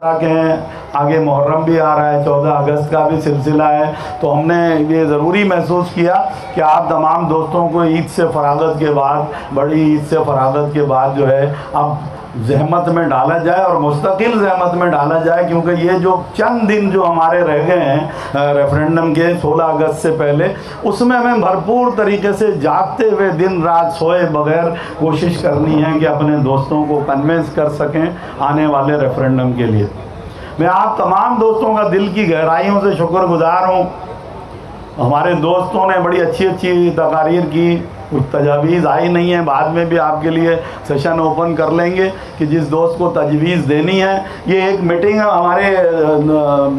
के हैं, आगे मुहर्रम भी आ रहा है, 14 अगस्त का भी सिलसिला है। तो हमने ये ज़रूरी महसूस किया कि आप तमाम दोस्तों को ईद से फ़रागत के बाद, बड़ी ईद से फ़रागत के बाद जो है अब ज़हमत में डाला जाए और मुस्तकिल ज़हमत में डाला जाए, क्योंकि ये जो चंद दिन जो हमारे रह गए हैं रेफरेंडम के 16 अगस्त से पहले, उसमें हमें भरपूर तरीके से जागते हुए दिन रात सोए बगैर कोशिश करनी है कि अपने दोस्तों को कन्विंस कर सकें आने वाले रेफरेंडम के लिए। मैं आप तमाम दोस्तों का दिल की गहराइयों से शुक्रगुजार हूँ। हमारे दोस्तों ने बड़ी अच्छी अच्छी तकारीर की, कुछ तजावीज़ आई नहीं है, बाद में भी आपके लिए सेशन ओपन कर लेंगे कि जिस दोस्त को तजवीज़ देनी है। ये एक मीटिंग हमारे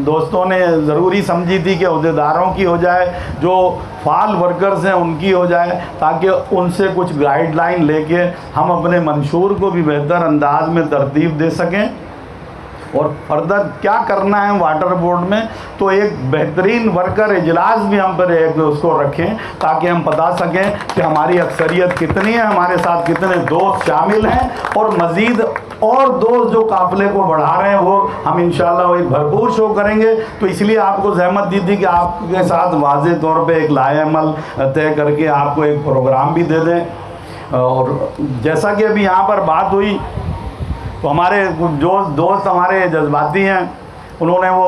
दोस्तों ने ज़रूरी समझी थी कि अहदेदारों की हो जाए, जो फाल वर्कर्स हैं उनकी हो जाए, ताकि उनसे कुछ गाइडलाइन लेके हम अपने मंशूर को भी बेहतर अंदाज में तरतीब दे सकें। और फर्दर क्या करना है वाटर बोर्ड में, तो एक बेहतरीन वर्कर इजलास भी हम पर एक उसको रखें, ताकि हम बता सकें कि हमारी अक्सरियत कितनी है, हमारे साथ कितने दोस्त शामिल हैं, और मज़ीद और दोस्त जो काफ़िले को बढ़ा रहे हैं वो हम इंशाअल्लाह एक भरपूर शो करेंगे। तो इसलिए आपको ज़हमत दी थी कि आपके साथ वाज़े तौर पर एक लाएअमल तय करके आपको एक प्रोग्राम भी दे दें। और जैसा कि अभी यहाँ पर बात हुई, तो हमारे जो दोस्त हमारे जज्बाती हैं, उन्होंने वो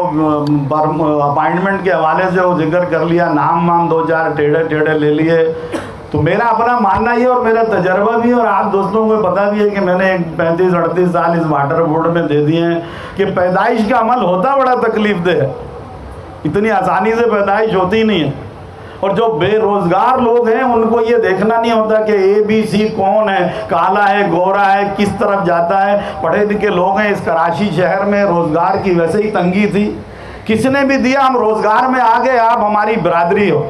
अपॉइंटमेंट के हवाले से वो जिक्र कर लिया, नाम दो चार टेढ़े ले लिए। तो मेरा अपना मानना ये और मेरा तजर्बा भी, और आप दोस्तों को पता भी है कि मैंने 35-38 साल इस वाटर बोर्ड में दे दिए हैं, कि पैदाइश का अमल होता बड़ा तकलीफ दे है, इतनी आसानी से पैदाइश होती नहीं है। और जो बेरोज़गार लोग हैं उनको ये देखना नहीं होता कि ABC कौन है, काला है, गोरा है, किस तरफ जाता है। पढ़े लिखे लोग हैं, इस कराची शहर में रोज़गार की वैसे ही तंगी थी, किसने भी दिया, हम रोज़गार में आ गए। आप हमारी बिरादरी हो,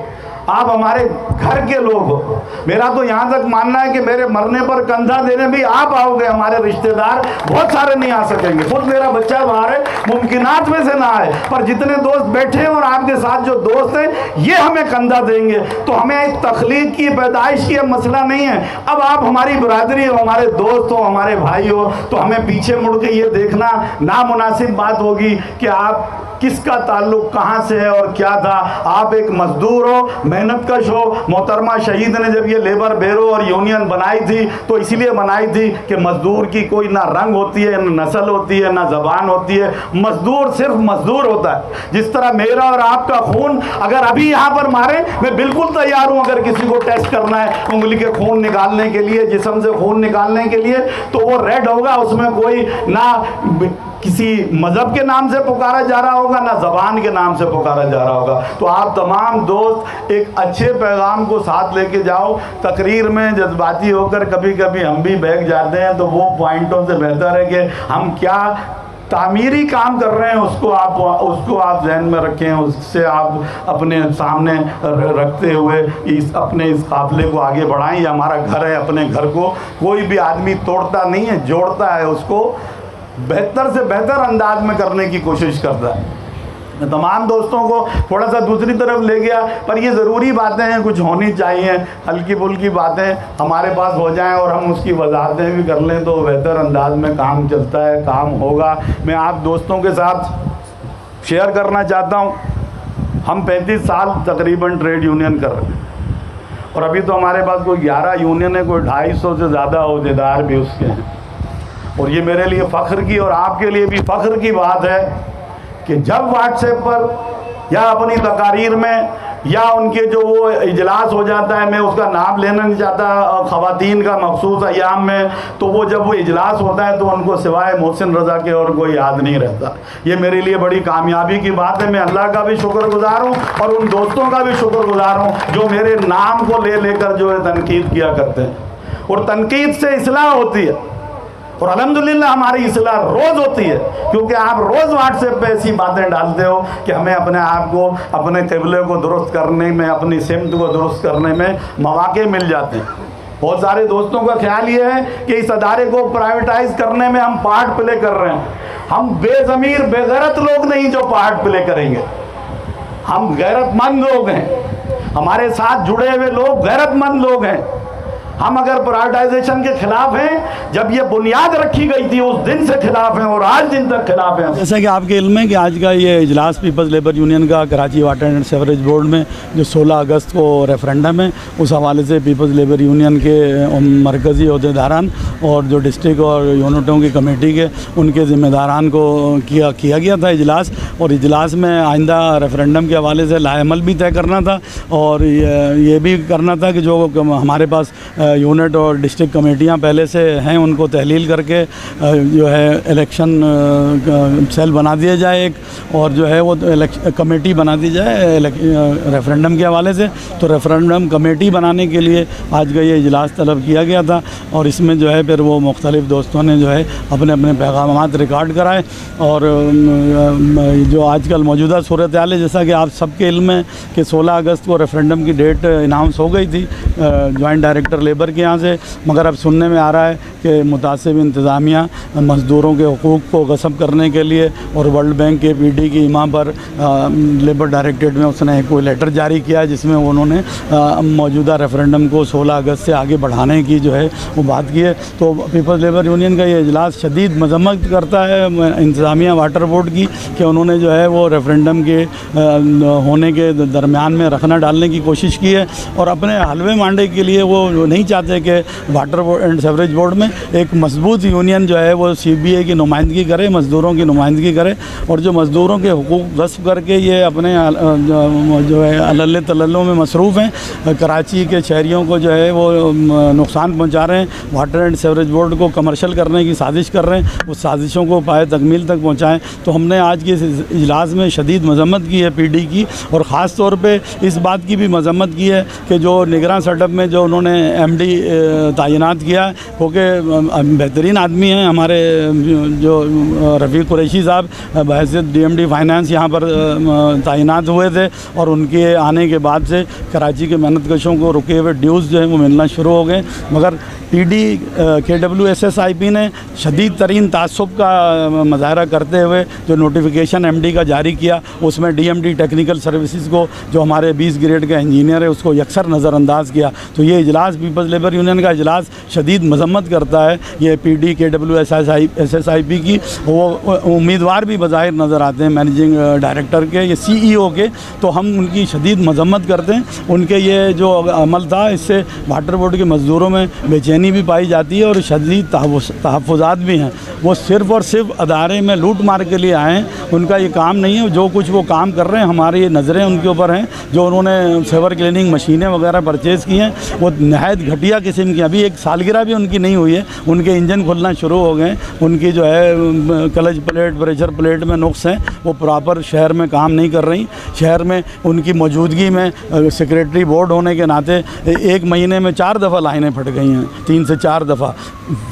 आप हमारे घर के लोग हो। मेरा तो यहाँ तक मानना है कि मेरे मरने पर कंधा देने भी आप आओगे, हमारे रिश्तेदार बहुत सारे नहीं आ सकेंगे। खुद मेरा बच्चा बाहर है, मुमकिनात में से ना आए, पर जितने दोस्त बैठे हैं और आपके साथ जो दोस्त हैं ये हमें कंधा देंगे। तो हमें तख्लीक की, पैदाइश की मसला नहीं है। अब आप हमारी बिरादरी हो, हमारे दोस्त हो, हमारे भाई हो, तो हमें पीछे मुड़ के ये देखना नामुनासिब बात होगी कि आप किसका ताल्लुक कहाँ से है और क्या था। आप एक मजदूर हो, मेहनत कश हो। मोहतरमा शहीद ने जब ये लेबर बेरो और यूनियन बनाई थी तो इसलिए बनाई थी कि मजदूर की कोई ना रंग होती है, ना नस्ल होती है, ना ज़बान होती है, मजदूर सिर्फ मजदूर होता है। जिस तरह मेरा और आपका खून अगर अभी यहाँ पर मारे, मैं बिल्कुल तैयार हूँ अगर किसी को टेस्ट करना है उंगली के खून निकालने के लिए, जिस्म से खून निकालने के लिए, तो वो रेड होगा, उसमें कोई ना किसी मज़हब के नाम से पुकारा जा रहा होगा, ना ज़बान के नाम से पुकारा जा रहा होगा। तो आप तमाम दोस्त एक अच्छे पैगाम को साथ लेके जाओ। तकरीर में जज्बाती होकर कभी कभी हम भी बहक जाते हैं, तो वो पॉइंटों से बेहतर है कि हम क्या तामीरी काम कर रहे हैं उसको आप जहन में रखें, उससे आप अपने सामने रखते हुए अपने इस काफ़िले को आगे बढ़ाएं। ये हमारा घर है, अपने घर को कोई भी आदमी तोड़ता नहीं है, जोड़ता है, उसको बेहतर से बेहतर अंदाज में करने की कोशिश करता है। मैं तमाम दोस्तों को थोड़ा सा दूसरी तरफ ले गया, पर ये ज़रूरी बातें हैं, कुछ होनी चाहिए, हल्की फुल्की बातें हमारे पास हो जाएं और हम उसकी वजाहतें भी कर लें तो बेहतर अंदाज में काम चलता है, काम होगा। मैं आप दोस्तों के साथ शेयर करना चाहता हूँ, हम 35 साल तकरीबन ट्रेड यूनियन कर रहे हैं, और अभी तो हमारे पास कोई 11 यूनियन है, कोई 250 से ज़्यादा अहदेदार भी उसके हैं। और ये मेरे लिए फ़ख्र की और आपके लिए भी फ़ख्र की बात है कि जब व्हाट्सएप पर या अपनी तकारीर में या उनके जो वो इजलास हो जाता है, मैं उसका नाम लेना नहीं चाहता, ख़वातीन का मखसूस अयाम में, तो वो जब वो इजलास होता है तो उनको सिवाय मोहसिन रज़ा के और कोई याद नहीं रहता। ये मेरे लिए बड़ी कामयाबी की बात है। मैं अल्लाह का भी शुक्रगुजार हूँ और उन दोस्तों का भी शुक्रगुजार हूँ जो मेरे नाम को ले लेकर जो है तनकीद किया करते हैं, और तनकीद से इस्लाह होती है। और अल्हम्दुलिल्लाह हमारी इस्लाह रोज़ होती है, क्योंकि आप रोज़ व्हाट्सएप पे ऐसी बातें डालते हो कि हमें अपने आप को, अपने क़िबले को दुरुस्त करने में, अपनी सिमत को दुरुस्त करने में मौक़े मिल जाते हैं। बहुत सारे दोस्तों का ख्याल ये है कि इस अदारे को प्राइवेटाइज़ करने में हम पार्ट प्ले कर रहे हैं। हम बेज़मीर बेगैरत लोग नहीं जो पार्ट प्ले करेंगे, हम गैरतमंद लोग हैं, हमारे साथ जुड़े हुए लोग गैरतमंद लोग हैं। हम अगर प्राइवेटाइजेशन के खिलाफ हैं, जब ये बुनियाद रखी गई थी उस दिन से खिलाफ हैं और आज दिन तक खिलाफ हैं। जैसा कि आपके इल्म है कि आज का ये इजलास पीपल्स लेबर यूनियन का Karachi water and sewerage board में जो 16 अगस्त को रेफरेंडम है, उस हवाले से पीपल्स लेबर यूनियन के मरकज़ी अहदेदारान और जो डिस्ट्रिक्ट और यूनिटों की कमेटी के उनके ज़िम्मेदारान को किया गया था इजलास। और इजलास में आइंदा रेफरेंडम के हवाले से लाएमल भी तय करना था और ये भी करना था कि जो हमारे पास यूनिट और डिस्ट्रिक्ट कमेटियां पहले से हैं उनको तहलील करके जो है इलेक्शन सेल बना दिया जाए एक, और जो है वो कमेटी बना दी जाए रेफरेंडम के हवाले से। तो रेफरेंडम कमेटी बनाने के लिए आज का ये इजलास तलब किया गया था और इसमें जो है फिर वो मुख्तलिफ़ दोस्तों ने जो है अपने अपने पैगामात रिकॉर्ड कराए। और जो आजकल मौजूदा सूरत हाल है, जैसा कि आप सबके इल्म है कि 16 अगस्त को रेफरेंडम की डेट अनाउंस हो गई थी जॉइंट डायरेक्टर लेबर के यहाँ से, मगर अब सुनने में आ रहा है कि मुतासिब इंतज़ामिया मज़दूरों के हुकूक़ को गस्ब करने के लिए और वर्ल्ड बैंक के PD की इमाम पर लेबर डायरेक्टरेट में उसने कोई लेटर जारी किया जिसमें उन्होंने मौजूदा रेफरेंडम को 16 अगस्त से आगे बढ़ाने की जो है वो बात की है। तो पीपल्स लेबर यूनियन का ये इजलास शदीद मजम्मत करता है इंतज़ामिया वाटर बोर्ड की कि उन्होंने जो है वो रेफरेंडम के होने के दरमियान में रखना डालने की कोशिश की है और अपने हलवे मांडे के लिए वो नहीं चाहते कि वाटर एंड सेवरेज बोर्ड में एक मजबूत यूनियन जो है वो CBA की नुमाइंदगी करे, मज़दूरों की नुमाइंदगी करे और जो मज़दूरों के हुकूक गस्ब करके ये अपने जो है अल्ले तल्लों में मसरूफ़ हैं, कराची के शहरियों को जो है वो नुकसान पहुँचा रहे हैं, वाटर एंड सेवरेज बोर्ड को कमर्शल करने की साजिश कर रहे हैं, उस साजिशों को पाए तकमील तक पहुँचाएँ। तो हमने आज के इजलास में शदीद मजम्मत की है PD की और ख़ास तौर पे इस बात की भी मजम्मत की है कि जो निगरान सेटअप में जो उन्होंने MD तैनात किया क्योंकि बेहतरीन आदमी हैं हमारे जो रफ़ीक कुरैशी साहब बहैसियत DMD फाइनेंस यहाँ पर तैनात हुए थे और उनके आने के बाद से कराची के मेहनतकशों को रुके हुए ड्यूज़ जो है वो मिलना शुरू हो गए। मगर PD KWSSIP ने शदीद तरीन तासुब का मुजाहरा करते हुए जो नोटिफिकेशन MD का जारी किया उसमें DMD टेक्निकल सर्विसेज को जो हमारे 20 ग्रेड का इंजीनियर है उसको यकसर नज़रअंदाज किया। तो ये इजलास पीपल्स लेबर यूनियन का इजलास शदीद मजम्मत करता है ये PD KWSSIP की। वो उम्मीदवार भी बज़ाहिर नज़र आते हैं मैनेजिंग डायरेक्टर के, ये CEO के, तो हम उनकी शदीद मजम्मत करते हैं। उनके ये जो अमल था इससे वाटर बोर्ड के मज़दूरों में बेचैनी भी पाई जाती है और शदीद तहफ़्फ़ुज़ात भी हैं। वो सिर्फ़ और सिर्फ अदारे में लूट मार के लिए आए हैं, उनका ये काम नहीं है। जो कुछ वो काम कर रहे हैं हमारी नज़रें उनके ऊपर हैं। जो उन्होंने सेवर क्लीनिंग मशीनें वगैरह परचेज़ की हैं वो नहायत घटिया किस्म की, अभी एक सालगिरह भी उनकी नहीं हुई है, उनके इंजन खुलना शुरू हो गए। उनकी जो है क्लच प्लेट प्रेशर प्लेट में नुक्स हैं, वो प्रॉपर शहर में काम नहीं कर रही। शहर में उनकी मौजूदगी में सेक्रेटरी बोर्ड होने के नाते एक महीने में 4 दफ़ा लाइनें फट गई हैं, 3 से 4 दफ़ा।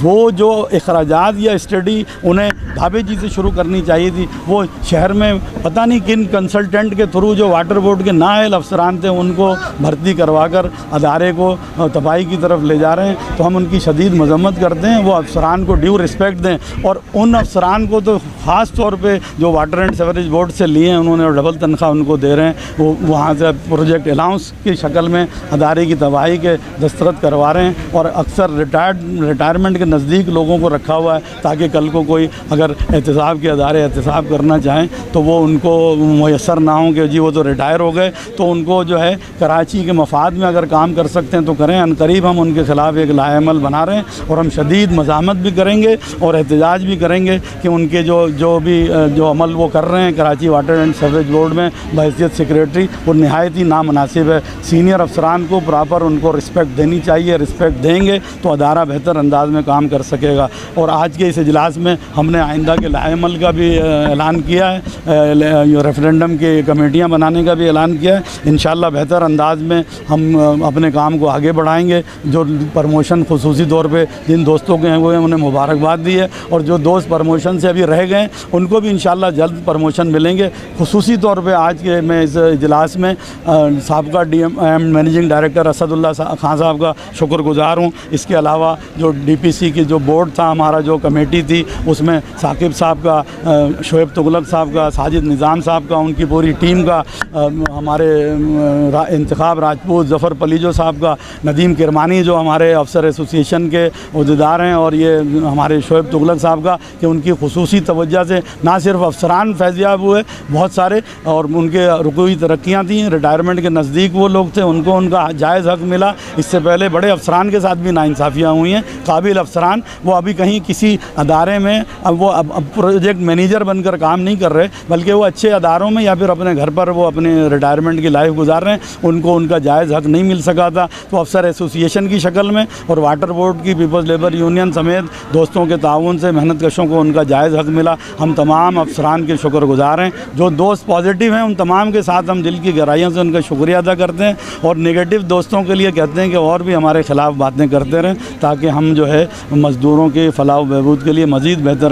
वो जो अखराजात या स्टडी उन्हें भाभी जी से शुरू करनी चाहिए थी, वो शहर में पता नहीं किन कंसल्टेंट के थ्रू जो वाटर बोर्ड के नाअहल अफसरान थे उनको भर्ती करवा कर अदारे को तबाही की तरफ ले जा रहे हैं। तो हम उनकी शदीद मजम्मत करते हैं, वो अफसरान को ड्यू रिस्पेक्ट दें और उन अफसरान को तो ख़ास तौर पे जो वाटर एंड सेवरेज बोर्ड से लिए हैं उन्होंने डबल तनख्वाह उनको दे रहे हैं, वो वहाँ से प्रोजेक्ट अलाउंस की शक्ल में अदारे की तबाही के दस्तखत करवा रहे हैं और अक्सर रिटायरमेंट के नज़दीक लोगों को रखा हुआ है ताकि कल को कोई अगर एहतसाब के अदारे एहतसाब करना चाहें तो वो उनको मैसर ना हों कि जी वो तो रिटायर हो गए। तो उनको जो है कराची के मफाद में अगर काम कर सकते हैं तो करें। अनकरीब हम उनके ख़िलाफ़ एक लाएमल बना रहे हैं और हम शदीद मज़ामत भी करेंगे और एहतजाज भी करेंगे कि उनके जो अमल वो कर रहे हैं Karachi water and sewerage board में बहैसियत सेक्रेटरी वो नहायत ही नामनासिब है। सीनियर अफसरान को प्रॉपर उनको रिस्पेक्ट देनी चाहिए, रिस्पेक्ट देंगे तो अदारा बेहतर अंदाज में काम कर सकेगा। और आज के इस इजलास में हमने आइंदा के लाएमल का भी ऐलान किया है, रेफरेंडम की कमेटियाँ बनाने का भी ऐलान किया है। इंशाअल्लाह बेहतर अंदाज में हम अपने काम को आगे बढ़ाएंगे। जो प्रमोशन खुसूसी तौर पे जिन दोस्तों के हैं वो उन्हें मुबारकबाद दी है और जो दोस्त प्रमोशन से अभी रह गए उनको भी इंशाअल्लाह जल्द प्रमोशन मिलेंगे। खुसूसी तौर पे आज के मैं इस इजलास में साबका मैनेजिंग डायरेक्टर असदुल्ला खान साहब का शुक्रगुजार हूँ। इसके अलावा जो DPC की जो बोर्ड था हमारा, जो कमेटी थी उसमें साकिब साहब का, शोएब तुगलक तुगलक साहब का, साजिद निज़ाम साहब का, उनकी पूरी टीम का, हमारे इंतखाब राजपूत, ज़फ़र पलीजो साहब का, नदीम किरमानी जो हमारे अफसर एसोसिएशन के अहदेदार हैं, और ये हमारे शोएब तुगलक साहब का, कि उनकी खुसूसी तवज्जो से ना सिर्फ अफसरान फैज़याब हुए बहुत सारे, और उनके रुकवी तरक्कियाँ थी, रिटायरमेंट के नज़दीक वो लोग थे, उनको उनका जायज़ हक़ मिला। इससे पहले बड़े अफसरान के साथ भी नाइंसाफ़ियाँ हुई हैं, काबिल अफसरान, वो अभी कहीं किसी अदारे में अब प्रोजेक्ट मैनेजर बनकर काम नहीं कर रहे, बल्कि वो अच्छे अदारों में या फिर अपने घर पर वो अपने रिटायरमेंट की लाइफ गुजार रहे हैं, उनको उनका जायज़ हक़ नहीं मिल सका था। तो अफसर एसोसिएशन की शक्ल में और वाटर बोर्ड की, पीपल्स लेबर यूनियन समेत दोस्तों के ताउन से मेहनत कशों को उनका जायज़ हक़ मिला। हम तमाम अफसरान के शुक्रगुजार हैं। जो दोस्त पॉजिटिव हैं उन तमाम के साथ हम दिल की गहराइयों से उनका शुक्रिया अदा करते हैं, और नेगेटिव दोस्तों के लिए कहते हैं कि और भी हमारे ख़िलाफ़ बातें करते रहें, ताकि हम जो है मज़दूरों के फ़लाह व बहबूद के लिए मज़ीद बेहतर